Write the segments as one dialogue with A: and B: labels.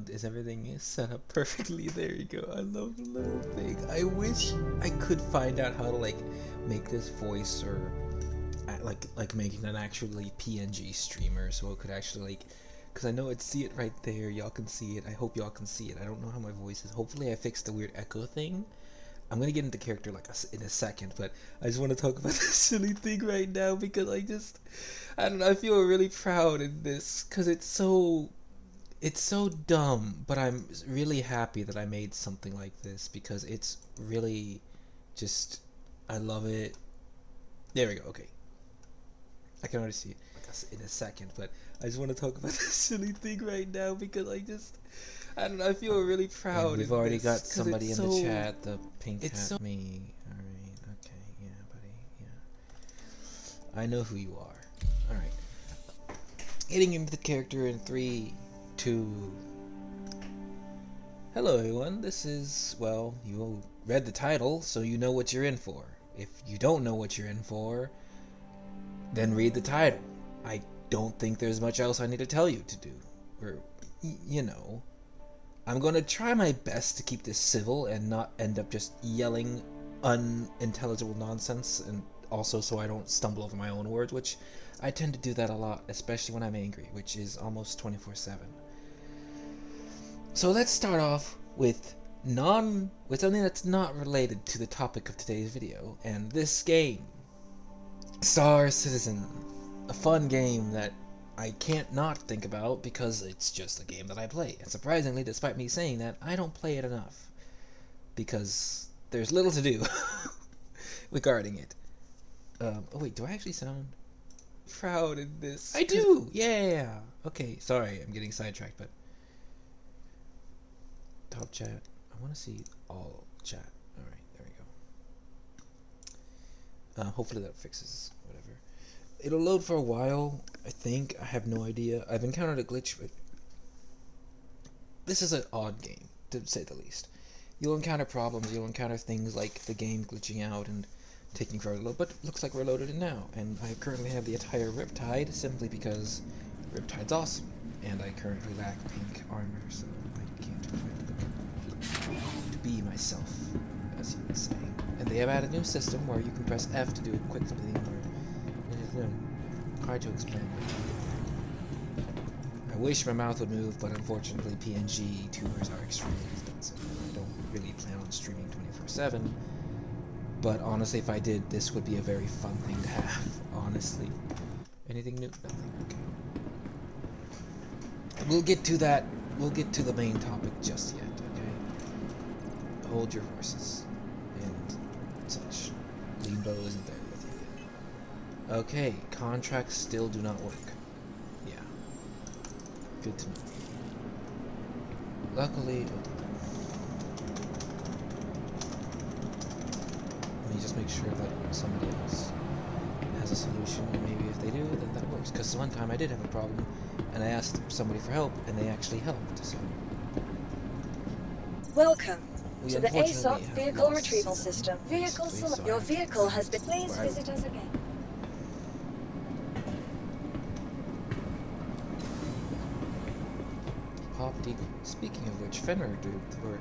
A: Is everything set up perfectly? There you go. I love the little thing. I wish I could find out how to like make this voice or like making an actually PNG streamer so it could actually like, because I know I'd see it right there. Y'all can see it. I hope y'all can see it. I don't know how my voice is. Hopefully I fixed the weird echo thing. I'm gonna get into character like in a second, but I just want to talk about this silly thing right now because I don't know, I feel really proud in this because it's so dumb, but I'm really happy that I made something like this because it's really just, I love it. There we go. Okay, I can already see it in a second, but I just want to talk about this silly thing right now because I don't know, I feel really proud. And we've already got somebody in the chat, the pink hat me. Alright, okay, yeah, buddy, yeah. I know who you are. Alright. Getting into the character in 3, 2... Hello everyone, this is, well, you read the title, so you know what you're in for. If you don't know what you're in for, then read the title. I don't think there's much else I need to tell you to do. Or, you know... I'm going to try my best to keep this civil and not end up just yelling unintelligible nonsense, and also so I don't stumble over my own words, which I tend to do that a lot, especially when I'm angry, which is almost 24/7. So let's start off with something that's not related to the topic of today's video, and this game, Star Citizen, a fun game that I can't not think about because it's just a game that I play. And surprisingly, despite me saying that, I don't play it enough because there's little to do regarding it. Oh wait, do I actually sound proud in this? I do! Yeah! Okay, sorry, I'm getting sidetracked, but... Top chat. I want to see all chat. Alright, there we go. Hopefully that fixes whatever. It'll load for a while, I think. I have no idea. I've encountered a glitch, but this is an odd game, to say the least. You'll encounter problems, you'll encounter things like the game glitching out and taking forever to load, but looks like we're loaded in now. And I currently have the entire Riptide, simply because Riptide's awesome. And I currently lack pink armor, so I can't quite look to be myself, as you would say. And they have added a new system where you can press F to do a quick thing, hard to explain. I wish my mouth would move, but unfortunately PNG tubers are extremely expensive. I don't really plan on streaming 24/7, but honestly if I did, this would be a very fun thing to have, honestly. Anything new? Nothing, okay. We'll get to that, we'll get to the main topic just yet, okay? Hold your horses, and such. Limbo isn't there. Okay, contracts still do not work. Yeah. Good to know. Luckily... Let me just make sure that somebody else has a solution. Maybe if they do, then that works. Because one time I did have a problem, and I asked somebody for help, and they actually helped, so...
B: Welcome to the ASOP Vehicle Retrieval System. Your vehicle has been... Please visit us again.
A: Speaking of which, Fenrir or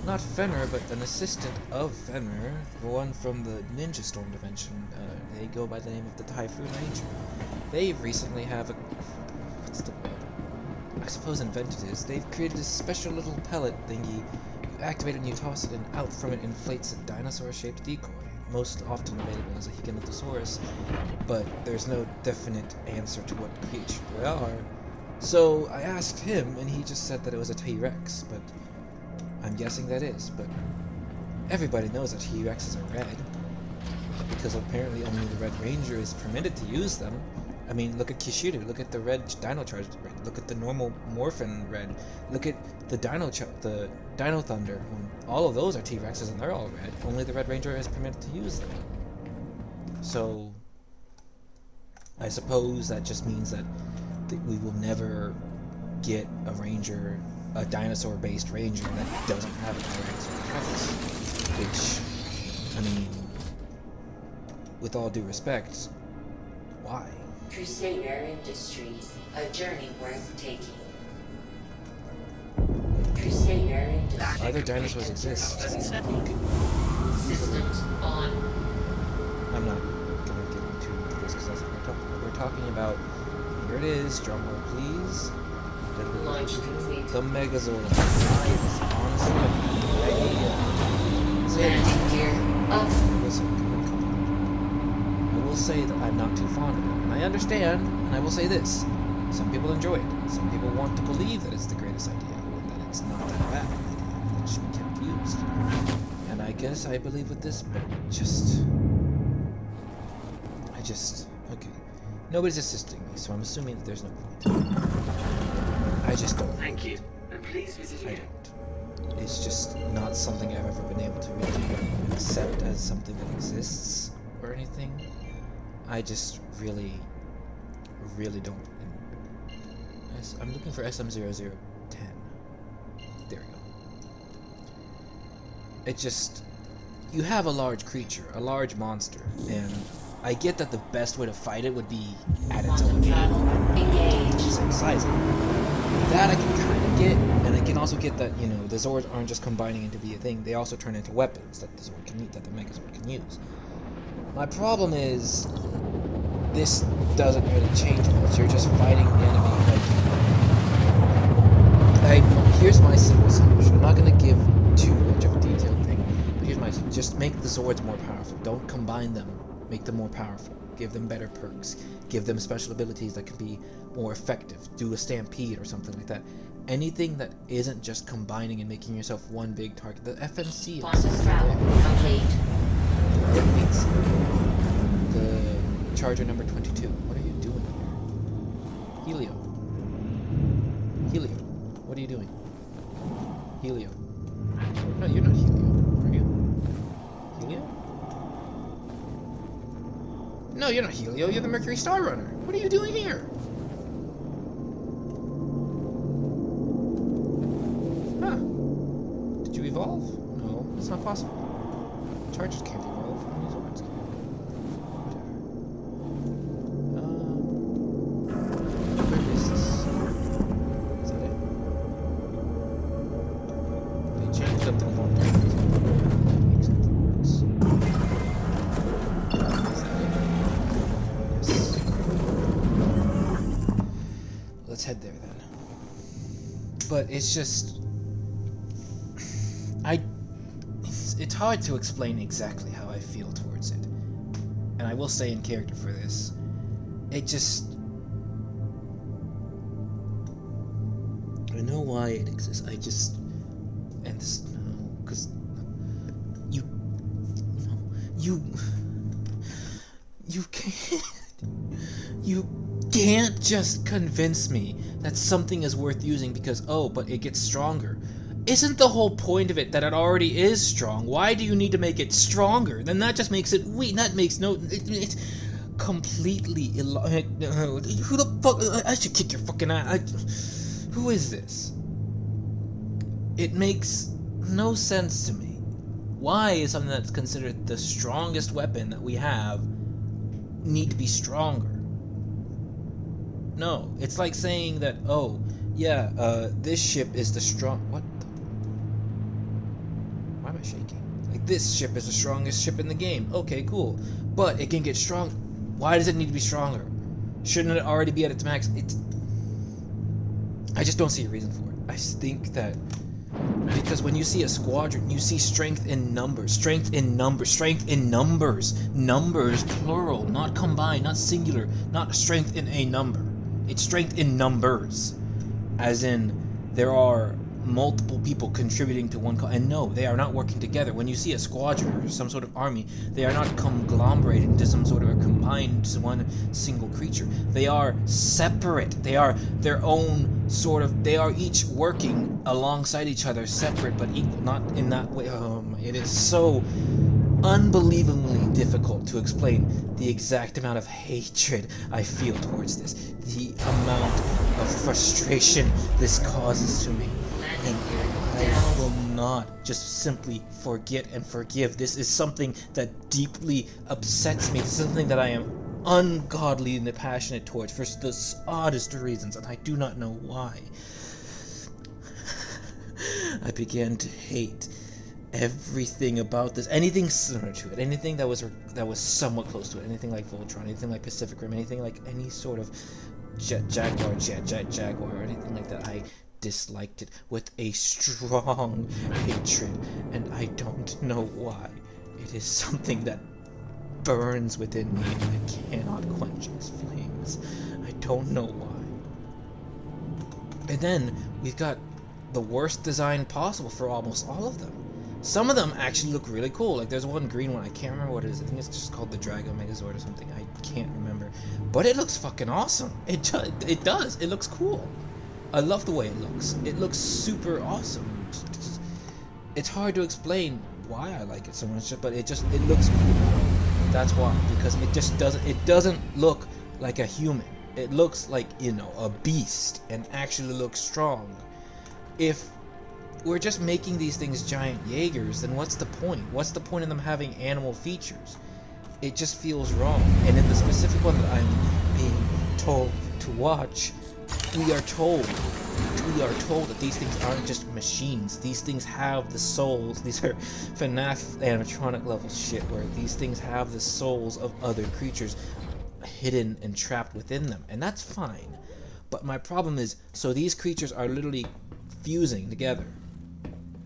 A: not Fenrir, but an assistant of Fenrir, the one from the Ninja Storm dimension, they go by the name of the Typhoon Ranger. They recently have a... what's the word? I suppose invented is. They've created a special little pellet thingy. You activate it and you toss it, and out from it inflates a dinosaur-shaped decoy. Most often available as a Higanothosaurus, but there's no definite answer to what creature they are. So I asked him, and he just said that it was a T-Rex, but I'm guessing that is. But everybody knows that T-Rexes are red, because apparently only the Red Ranger is permitted to use them. I mean, look at Kishiru, look at the red Dino Charge red, look at the normal Morphin red, look at the the Dino Thunder. All of those are T-Rexes, and they're all red. Only the Red Ranger is permitted to use them. So I suppose that just means that we will never get a dinosaur-based ranger that doesn't have a T-Rex or T-Rex, which, I mean, with all due respect, why?
C: Crusader Industries, a journey worth taking.
B: Crusader induction.
A: Other dinosaurs exist.
B: Systems on.
A: I'm not gonna get into this because that's what we're talking about. Here it is, drumroll please.
B: Launch complete.
A: The megazord. Honestly,
B: Landing gear up.
A: Listen, I will say that I'm not too fond of it, and I understand, and I will say this. Some people enjoy it. Some people want to believe that it's the greatest idea, and that it's not that bad an idea, that it should be kept used. And I guess I believe with this, but okay. Nobody's assisting me, so I'm assuming that there's no point. I just don't.
B: Thank you. And please visit
A: I
B: here.
A: don't. It's just not something I've ever been able to really accept as something that exists or anything. I just really don't. I'm looking for SM0010. There we go. It just... You have a large creature, a large monster, and I get that the best way to fight it would be at its own
B: Engage.
A: same size. That I can kind of get, and I can also get that, you know, the Zords aren't just combining into be a thing, they also turn into weapons that the Zord can use, that the Megazord can use. My problem is, this doesn't really change much. You're just fighting the enemy here's my simple solution. I'm not going to give too much of a detailed thing, but here's my solution. Just make the Zords more powerful. Don't combine them. Make them more powerful. Give them better perks. Give them special abilities that can be more effective. Do a stampede or something like that. Anything that isn't just combining and making yourself one big target. The FNC
B: Process travel complete.
A: Everything's the Charger number 22. What are you doing here? Helio, what are you doing? Helio. No, you're not Helio, are you? Helio? No, you're not Helio, you're the Mercury Star Runner. What are you doing here? Huh. Did you evolve? No, it's not possible. Chargers can't evolve. Only Zords can. Whatever. Where is this? Is that it? They changed up the quantum. Exact words. Is that it? Yes. Let's head there then. But it's just... It's hard to explain exactly how I feel towards it. And I will say in character for this, it just... I know why it exists, I just... And this... No, because... You can't... You can't just convince me that something is worth using because, oh, but it gets stronger. Isn't the whole point of it that it already is strong? Why do you need to make it stronger? Then that just makes it weak. That makes no... It's completely who the fuck... I should kick your fucking ass. Who is this? It makes no sense to me. Why is something that's considered the strongest weapon that we have need to be stronger? No, it's like saying that, oh, yeah, this ship is the strong... What? Why am I shaking? Like, this ship is the strongest ship in the game. Okay, cool. But it can get strong. Why does it need to be stronger? Shouldn't it already be at its max? I just don't see a reason for it. I think that because when you see a squadron, you see strength in numbers. Strength in numbers. Strength in numbers. Numbers, plural, not combined, not singular, not strength in a number. It's strength in numbers. As in, there are multiple people contributing to one and no, they are not working together. When you see a squadron or some sort of army, they are not conglomerated into some sort of a combined one single creature. They are separate. They are their own sort of... They are each working alongside each other, separate but equal. Not in that way. It is so unbelievably difficult to explain the exact amount of hatred I feel towards this. The amount of frustration this causes to me. And I will not just simply forget and forgive. This is something that deeply upsets me. This is something that I am ungodly and passionate towards for the oddest of reasons, and I do not know why. I began to hate everything about this, anything similar to it, anything that was somewhat close to it, anything like Voltron, anything like Pacific Rim, anything like any sort of Jaguar, or anything like that. I disliked it with a strong hatred, and I don't know why. It is something that burns within me, and I cannot quench its flames. I don't know why. And then we've got the worst design possible for almost all of them. Some of them actually look really cool. Like there's one green one, I can't remember what it is. I think it's just called the Drago Megazord or something. I can't remember. But it looks fucking awesome. It does. It looks cool. I love the way it looks. It looks super awesome. It's hard to explain why I like it so much, but it looks cool. That's why, because it doesn't look like a human. It looks like, you know, a beast and actually looks strong. If we're just making these things giant Jaegers, then what's the point? What's the point in them having animal features? It just feels wrong. And in the specific one that I'm being told to watch, we are told that these things aren't just machines. These things have the souls. These are FNAF animatronic level shit, where these things have the souls of other creatures hidden and trapped within them. And that's fine. But my problem is, so these creatures are literally fusing together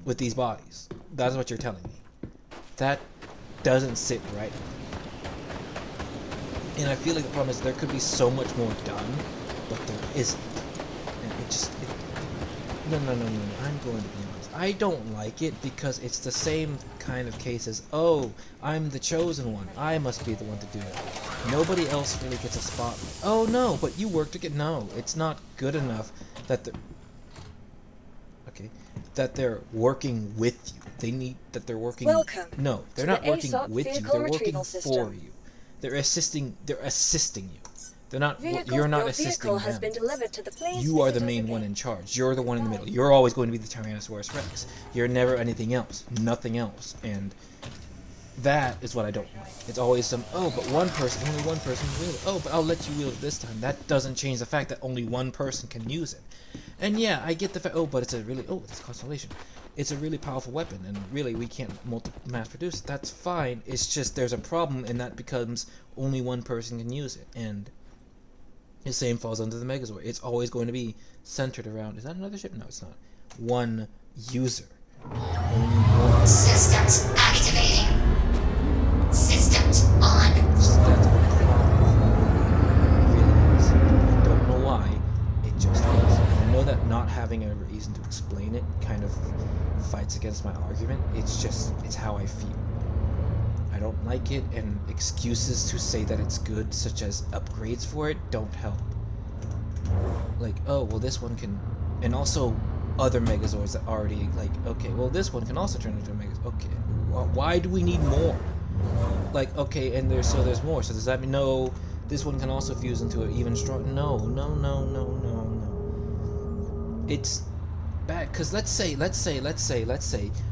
A: with these bodies. That's what you're telling me. That doesn't sit right. And I feel like the problem is there could be so much more done, but there isn't. And no, I'm going to be honest. I don't like it because it's the same kind of case as, oh, I'm the chosen one. I must be the one to do it. Nobody else really gets a spotlight. Oh no, but you worked to get, no, it's not good enough that they're working with you. They need that they're working.
B: Welcome.
A: No, they're not working with you. They're working for you. They're assisting you. They're not. You're not assisting them.
B: Has been delivered to the place.
A: You are the main one in charge. You're the one in the middle. You're always going to be the Tyrannosaurus Rex. You're never anything else. Nothing else. And that is what I don't like. It's always some, oh, but only one person can wield it. Oh, but I'll let you wield it this time. That doesn't change the fact that only one person can use it. And yeah, I get the fact, oh, but it's it's Constellation. It's a really powerful weapon, and really we can't mass produce it. That's fine. It's just there's a problem, and that becomes only one person can use it. And the same falls under the Megazord. It's always going to be centered around, is that another ship? No, it's not. One user. Only one.
C: Systems activating. Systems on.
A: So that's what the problem really is. I don't know why. It just is. And I know that not having a reason to explain it kind of fights against my argument. It's how I feel. I don't like it, and excuses to say that it's good, such as upgrades for it, don't help. Like, oh, well this one can, and also other Megazords that already, like, okay, well this one can also turn into a Megazord. Okay, well, why do we need more? Like, okay, and there's more. So does that mean, no, this one can also fuse into an even stronger? No. It's bad, because let's say,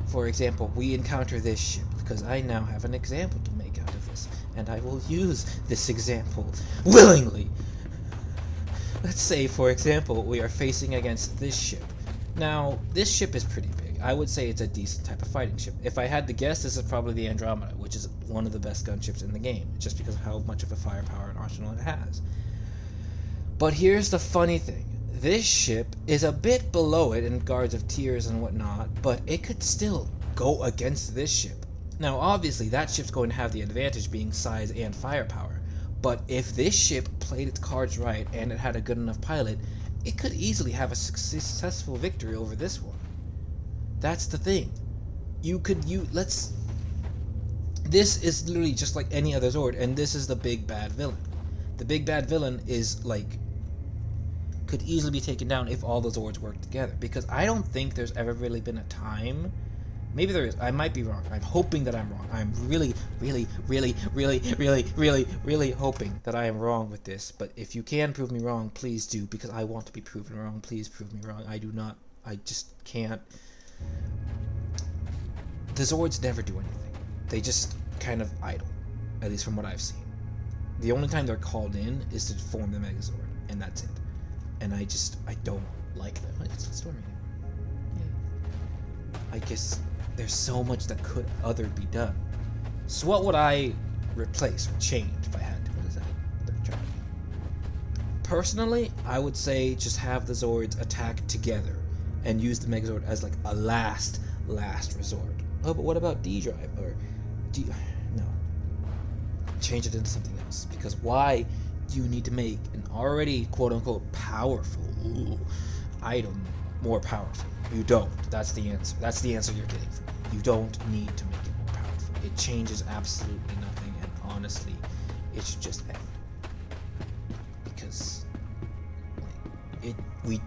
A: for example, we encounter this ship, because I now have an example to make out of this, and I will use this example willingly. Let's say, for example, we are facing against this ship. Now, this ship is pretty big. I would say it's a decent type of fighting ship. If I had to guess, this is probably the Andromeda, which is one of the best gunships in the game, just because of how much of a firepower and arsenal it has. But here's the funny thing. This ship is a bit below it in Guards of Tears and whatnot, but it could still go against this ship. Now, obviously, that ship's going to have the advantage being size and firepower, but if this ship played its cards right and it had a good enough pilot, it could easily have a successful victory over this one. That's the thing. This is literally just like any other Zord, and this is the big bad villain. The big bad villain is, like, could easily be taken down if all the Zords work together, because I don't think there's ever really been a time, maybe there is, I might be wrong, I'm hoping that I'm wrong, I'm really hoping that I am wrong with this, but if you can prove me wrong, please do, because I want to be proven wrong. Please prove me wrong. I just can't. The Zords never do anything. They just kind of idle, at least from what I've seen. The only time they're called in is to form the Megazord, and that's it. And I don't like them. It's storming. I guess there's so much that could other be done. So what would I replace or change if I had to? What is that? They're trying to do. Personally, I would say just have the Zords attack together and use the Megazord as like a last resort. Oh, but what about D-Drive or D? No. Change it into something else. Because why do you need to make an already quote-unquote powerful item more powerful? You don't. That's the answer. That's the answer you're getting from me. You don't need to make it more powerful. It changes absolutely nothing, and honestly, it should just end. Because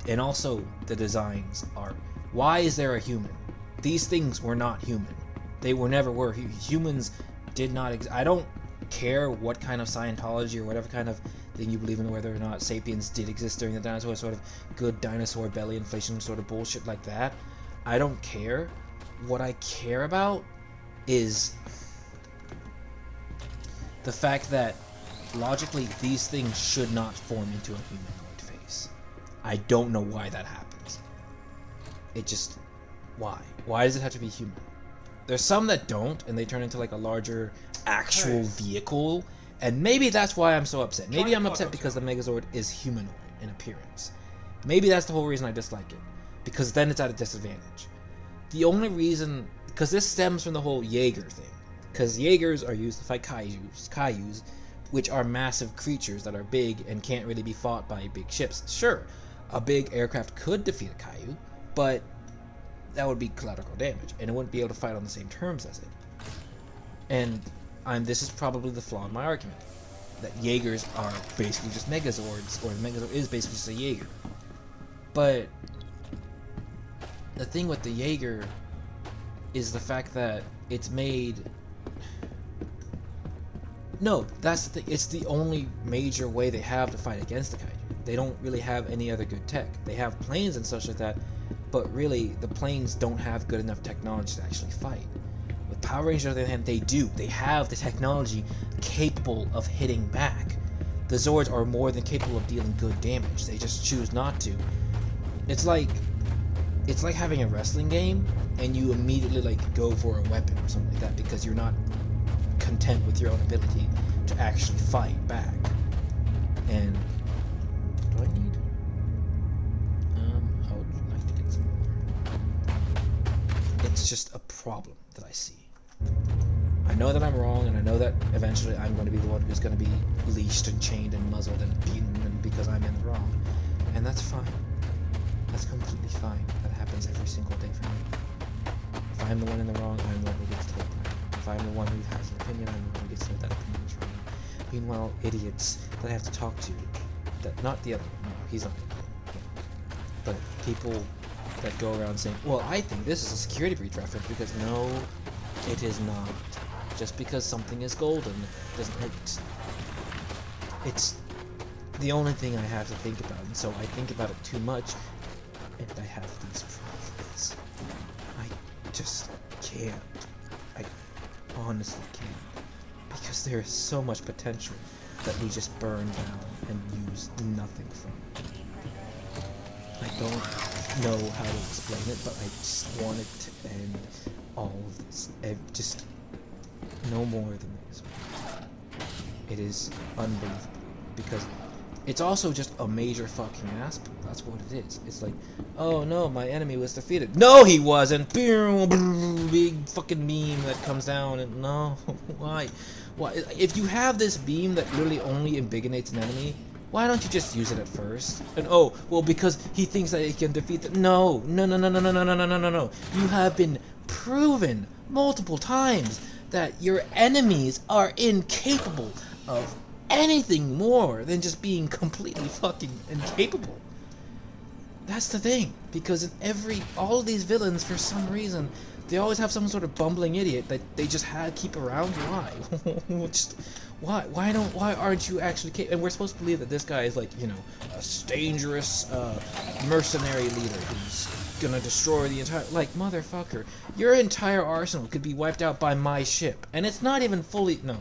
A: and also the designs are. Why is there a human? These things were not human. They never were. Humans did not exist. I don't care what kind of Scientology or whatever kind of thing you believe in, whether or not sapiens did exist during the dinosaur, sort of good dinosaur belly inflation sort of bullshit like that. I don't care. What I care about is the fact that logically these things should not form into a humanoid face. I don't know why that happens. It just... why? Why does it have to be human? There's some that don't, and they turn into like a larger actual vehicle, and maybe that's why I'm so upset. Maybe I'm upset because the Megazord is humanoid in appearance. Maybe that's the whole reason I dislike it, because then it's at a disadvantage. The only reason, because this stems from the whole Jaeger thing, because Jaegers are used to fight Kaijus, which are massive creatures that are big and can't really be fought by big ships. Sure, a big aircraft could defeat a Kaiju, but that would be collateral damage, and it wouldn't be able to fight on the same terms as it. And this is probably the flaw in my argument, that Jaegers are basically just Megazords, or the Megazord is basically just a Jaeger. But the thing with the Jaeger is the fact that it's made... No, that's the thing. It's the only major way they have to fight against the Kaiju. They don't really have any other good tech. They have planes and such like that, but really, the planes don't have good enough technology to actually fight. With Power Rangers, on the other hand, they do. They have the technology capable of hitting back. The Zords are more than capable of dealing good damage. They just choose not to. It's like having a wrestling game, and you immediately like go for a weapon or something like that because you're not content with your own ability to actually fight back. And do I need? I would like to get some more. It's just a problem that I see. I know that I'm wrong, and I know that eventually I'm going to be the one who's going to be leashed and chained and muzzled and beaten because I'm in the wrong, and that's fine. That's completely fine. That happens every single day for me. If I'm the one in the wrong, I'm the one who gets told that. If I'm the one who has an opinion, I'm the one who gets told that opinion is wrong. Meanwhile, idiots that I have to talk to, that not the other one, no, he's not the other one, but people that go around saying, well, I think this is a security breach reference, because no, it is not. Just because something is golden doesn't it's the only thing I have to think about, and so I think about it too much, and I have these problems. I just can't. I honestly can't. Because there is so much potential that we just burn down and use nothing from. I don't know how to explain it, but I just want it to end all of this. Just no more than this. It is unbelievable, because it's also just a major fucking aspect. That's what it is. It's like, oh no, my enemy was defeated. No, he wasn't. Big fucking beam that comes down, and no, why? If you have this beam that literally only invigorates an enemy, why don't you just use it at first? And oh, well, because he thinks that he can defeat the... No. You have been proven multiple times that your enemies are incapable of anything more than just being completely fucking incapable. That's the thing, because in all of these villains, for some reason, they always have some sort of bumbling idiot that they just keep around. Why? Why aren't you actually capable? And we're supposed to believe that this guy is like, you know, a dangerous mercenary leader who's gonna destroy the entire... Like, motherfucker, your entire arsenal could be wiped out by my ship, and it's not even fully... No.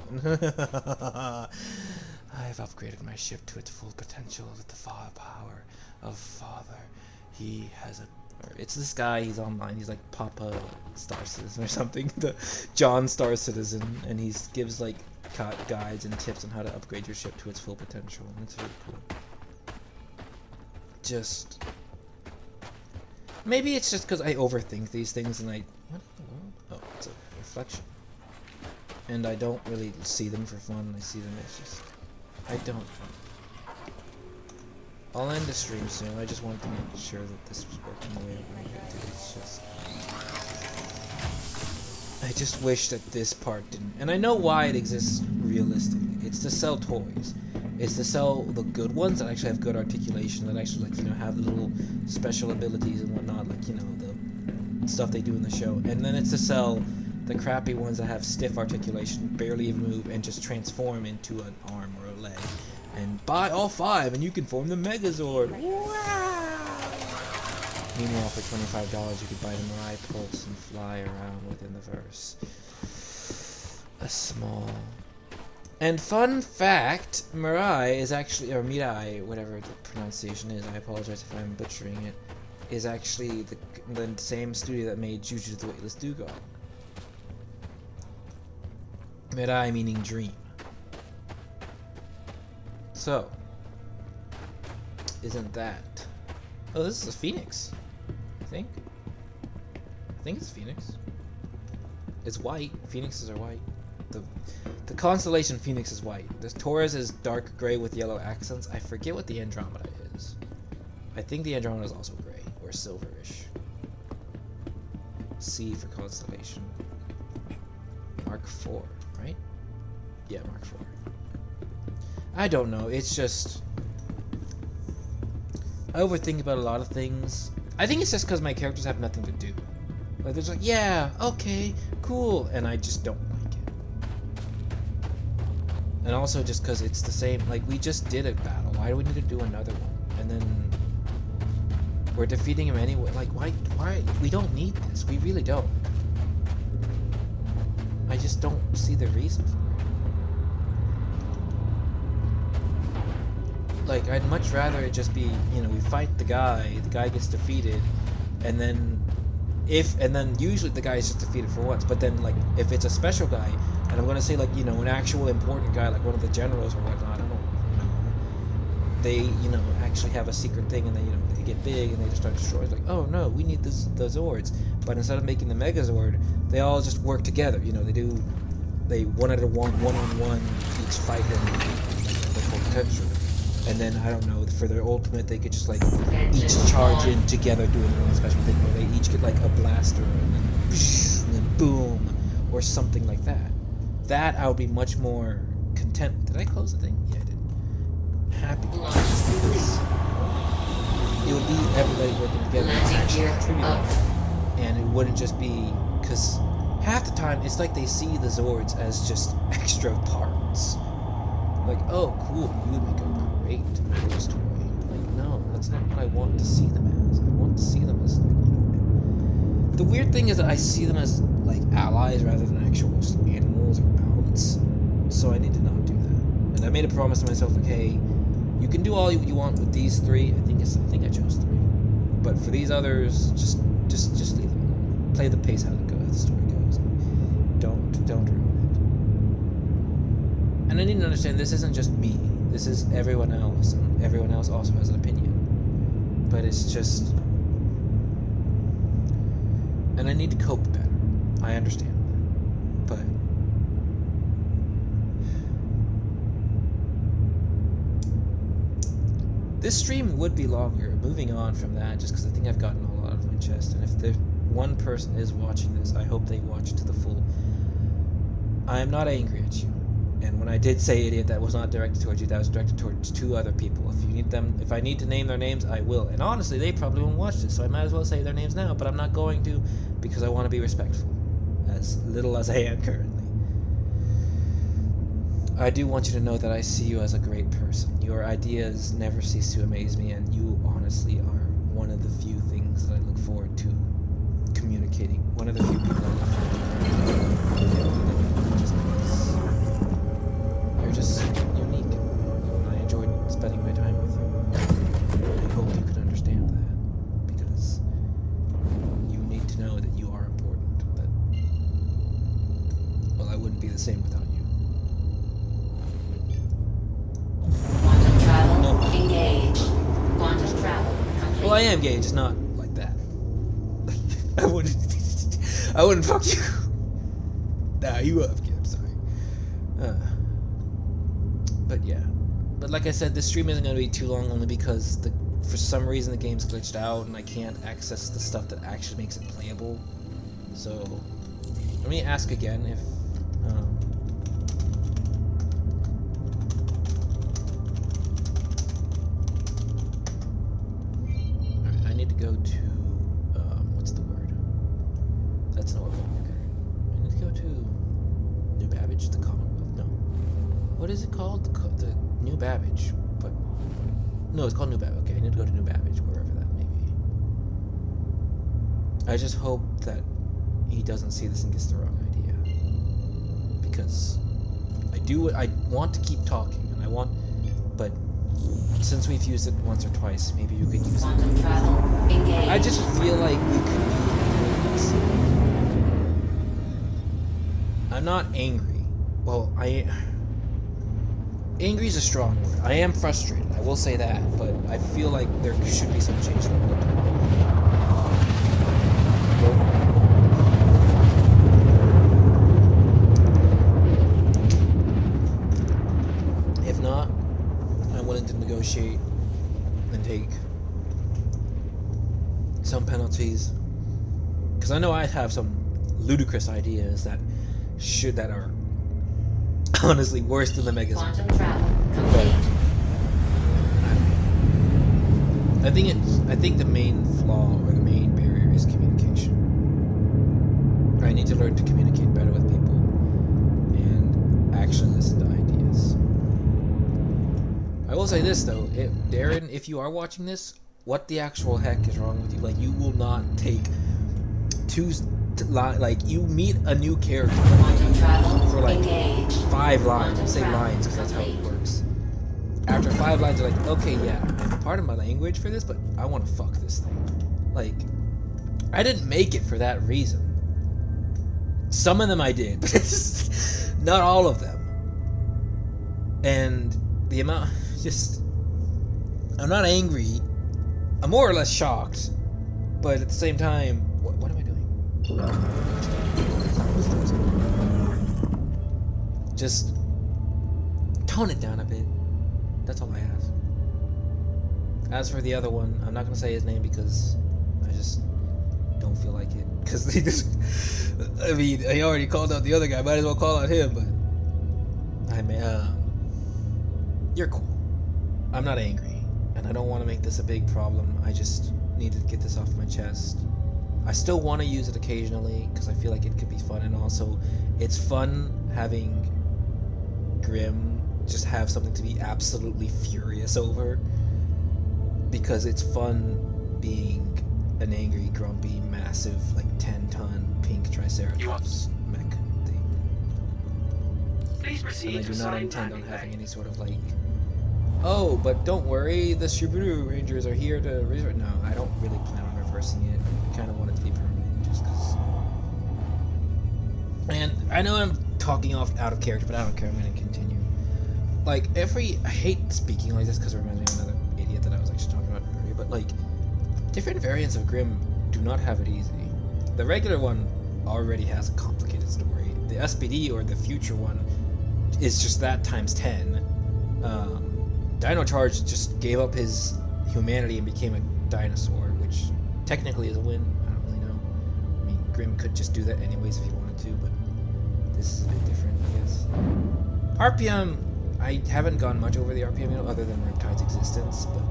A: I've upgraded my ship to its full potential with the power of Father. He has It's this guy, he's online, he's like Papa Star Citizen or something, the John Star Citizen, and he gives like guides and tips on how to upgrade your ship to its full potential, and it's really cool. Just... maybe it's just because I overthink these things and I... what in the world? Oh, it's a reflection. And I don't really see them for fun, I see them as just... I don't... I'll end the stream soon. I just wanted to make sure that this was working the way I wanted it to. It's just... I just wish that this part didn't... and I know why it exists realistically. It's to sell toys. It's to sell the good ones that actually have good articulation, that actually, like, you know, have the little special abilities and whatnot, like, you know, the stuff they do in the show. And then it's to sell the crappy ones that have stiff articulation, barely even move, and just transform into an arm or a leg. And buy all 5 and you can form the megazord. Wow! Meanwhile, for $25 you could buy the Mirai Pulse and fly around within the verse. A small... and fun fact, Mirai is actually, or Mirai, whatever the pronunciation is, I apologize if I'm butchering it, is actually the same studio that made Jujutsu the Weightless Dugong. Mirai meaning dream. So, isn't that... oh, this is a phoenix, I think. I think it's a phoenix. It's white. Phoenixes are white. The constellation Phoenix is white. This Taurus is dark gray with yellow accents. I forget what the Andromeda is. I think the Andromeda is also gray, or silverish. C for constellation. Mark 4, right? Yeah, Mark 4. I don't know, it's just... I overthink about a lot of things. I think it's just because my characters have nothing to do. Like, they're just like, yeah, okay, cool, and I just don't like it. And also just because it's the same, like, we just did a battle, why do we need to do another one? And then... we're defeating him anyway, like, why, we don't need this, we really don't. I just don't see the reason for it. Like, I'd much rather it just be, you know, we fight the guy gets defeated, and then usually the guy is just defeated for once, but then, like, if it's a special guy, and I'm gonna say, like, you know, an actual important guy, like one of the generals or whatnot, I don't know, they, you know, actually have a secret thing, and they, you know, they get big, and they just start destroying, like, oh no, we need the Zords, but instead of making the Megazord, they all just work together, you know, they one-on-one, each fight them, like, the full potential. And then, I don't know, for their ultimate, they could just, like, each charge in together doing their own special thing, where they each get, like, a blaster, and then boom, or something like that. That, I would be much more content with. Did I close the thing? Yeah, I did. Happy. It would be everybody working together and actually contributing. And it wouldn't just be, because half the time, it's like they see the Zords as just extra parts. Like, oh, cool, you would make a great Zords toy. Like, no, that's not what I want to see them as. I want to see them as, like, you know... the weird thing is that I see them as, like, allies rather than actual just animals or mounts. So I need to not do that. And I made a promise to myself, like, hey, you can do all you want with these 3. I think I chose 3. But for these others, just leave them alone. Play the pace how the story goes. Don't ruin it. And I need to understand this isn't just me. This is everyone else, and everyone else also has an opinion. But it's just... and I need to cope better. I understand that. But... this stream would be longer, moving on from that, just because I think I've gotten a lot of Winchester, and if there's one person is watching this, I hope they watch to the full. I am not angry at you. And when I did say idiot, that was not directed towards you, that was directed towards 2 other people. If I need to name their names, I will. And honestly, they probably won't watch this, so I might as well say their names now, but I'm not going to, because I want to be respectful. As little as I am currently. I do want you to know that I see you as a great person. Your ideas never cease to amaze me, and you honestly are one of the few things that I look forward to communicating. One of the few people I look forward to communicating. You're just unique, and I enjoyed spending my time with you. I hope you could understand that, because the same without you.
C: Quantum travel engaged. Quantum travel complete.
A: Well, I am gay, just not like that. I wouldn't fuck you. Nah, you up, kid. I'm sorry. But yeah. But like I said, this stream isn't going to be too long only because for some reason the game's glitched out and I can't access the stuff that actually makes it playable. So, let me ask again if... I need to go to... what's the word? That's an orbital marker. I need to go to New Babbage, the Commonwealth? No. What is it called? The New Babbage. But no, it's called New Babbage. Okay, I need to go to New Babbage, wherever that may be. I just hope that he doesn't see this and gets the wrong idea. Because I want to keep talking, and but since we've used it once or twice, maybe you could use
C: Quantum travel engaged.
A: I just feel like you could be. I'm not angry. Well, angry is a strong word. I am frustrated, I will say that, but I feel like there should be some change there. If not, I'm willing to negotiate and take some penalties. Because I know I have some ludicrous ideas that are honestly worse than the megazord.
C: Quantum travel complete.
A: I think the main flaw or the main barrier is communication. I need to learn to communicate better with people and actually listen to ideas. I will say this though, Darren, if you are watching this, what the actual heck is wrong with you? Like, you will not take you meet a new character for like 5 lines. Say lines because that's how it works. After 5 lines, you're like, okay, yeah, pardon my language for this, but I want to fuck this thing. Like, I didn't make it for that reason. Some of them I did, but not all of them. And the amount, I'm not angry. I'm more or less shocked, but at the same time, what am I doing? Just tone it down a bit. That's all I ask. As for the other one, I'm not gonna say his name because I just don't feel like it. Because I mean, I already called out the other guy. Might as well call out him. But I mean, you're cool. I'm not angry, and I don't want to make this a big problem. I just need to get this off my chest. I still want to use it occasionally because I feel like it could be fun, and also it's fun having Grim just have something to be absolutely furious over, because it's fun being an angry, grumpy, massive, like 10-ton pink Triceratops mech thing.
D: Please proceed
A: And I do
D: to
A: not
D: sign
A: intend on
D: landing
A: having
D: bay.
A: any sort of like, oh, but don't worry, the Subaru Rangers are here to resort. No, I don't really plan on reversing it. I kind of want it to be permanent, just because. And I know I'm talking out of character, but I don't care. I'm going to continue. Like, I hate speaking like this because it reminds me of another idiot that I was actually talking about earlier, but like, different variants of Grim do not have it easy. The regular one already has a complicated story. The SPD, or the future one, is just that times 10. Dino Charge just gave up his humanity and became a dinosaur, which technically is a win. I don't really know. I mean, Grim could just do that anyways if he wanted to, but this is a bit different, I guess. RPM, I haven't gone much over the RPM, other than Riptide's existence, but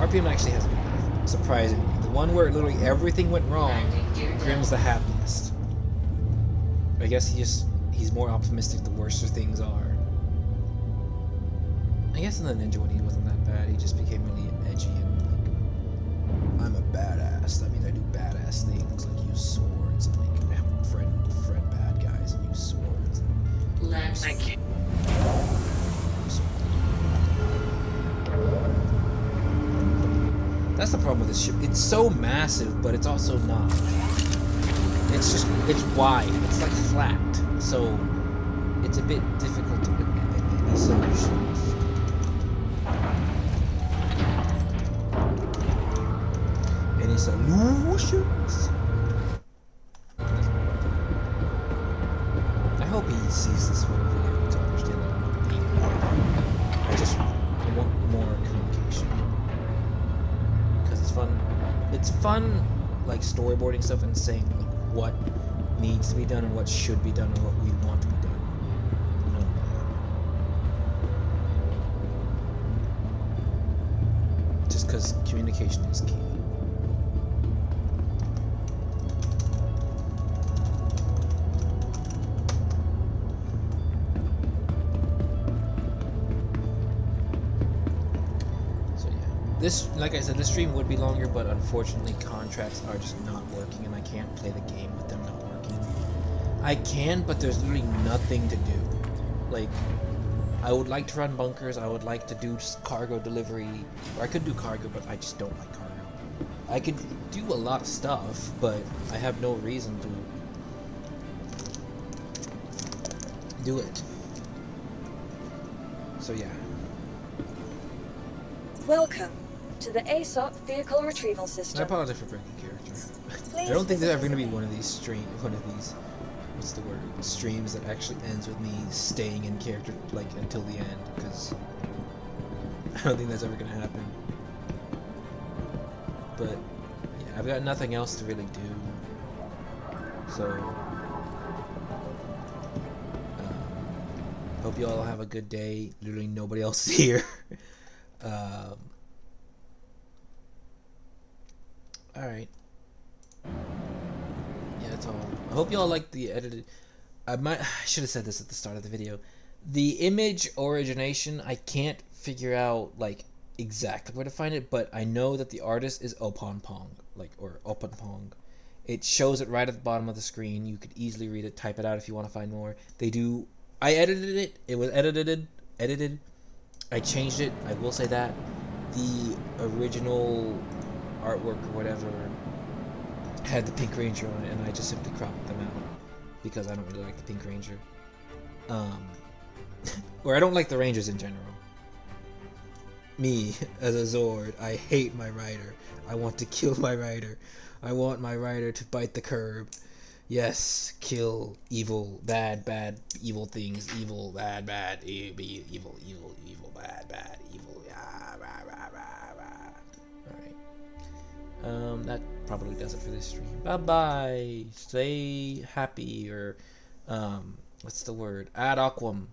A: RPM actually has a good life, surprisingly. The one where literally everything went wrong, Grim's the happiest. I guess he's more optimistic the worser things are. I guess in the Ninja one he wasn't that bad, he just became really edgy and like, I'm a badass, that means I do badass things, like use swords and like friend bad guys and use swords. And
D: Thank you.
A: That's the problem with this ship. It's so massive, but it's also not. It's wide. It's like flat. So it's a bit difficult to get any solutions. Any solutions? I hope he sees this whole video to understand that I'm not being hard. I just want more communication. Because it's fun. It's fun, like, storyboarding stuff and saying, like, what needs to be done and what should be done and what we want to be done. Just because communication is key. This, like I said, this stream would be longer, but unfortunately contracts are just not working and I can't play the game with them not working. I can, but there's literally nothing to do. Like, I would like to run bunkers, I would like to do just cargo delivery, or I could do cargo, but I just don't like cargo. I could do a lot of stuff, but I have no reason to do it. So yeah.
B: Welcome to the ASOP vehicle retrieval
A: I
B: system.
A: apologize for breaking character. I don't think there's ever going to be one of these what's the word, streams that actually ends with me staying in character, like, until the end, because I don't think that's ever going to happen. But, yeah, I've got nothing else to really do, so, hope you all have a good day. Literally nobody else is here. Alright. Yeah, that's all. I hope you all like the edited... I should have said this at the start of the video. The image origination, I can't figure out, like, exactly where to find it, but I know that the artist is Opanpong, or Opanpong. It shows it right at the bottom of the screen. You could easily read it, type it out if you want to find more. I edited it. It was edited. I changed it. I will say that. The original artwork or whatever had the Pink Ranger on it, and I just simply cropped them out because I don't really like the Pink Ranger. Or I don't like the Rangers in general. Me, as a Zord, I hate my rider. I want to kill my rider. I want my rider to bite the curb. Yes, kill evil, bad, evil things, evil, bad, evil, evil, bad, evil, yeah, rah, rah, rah, rah. Alright. That probably does it for this stream. Bye-bye. Stay happy, or, what's the word? Ad aquam.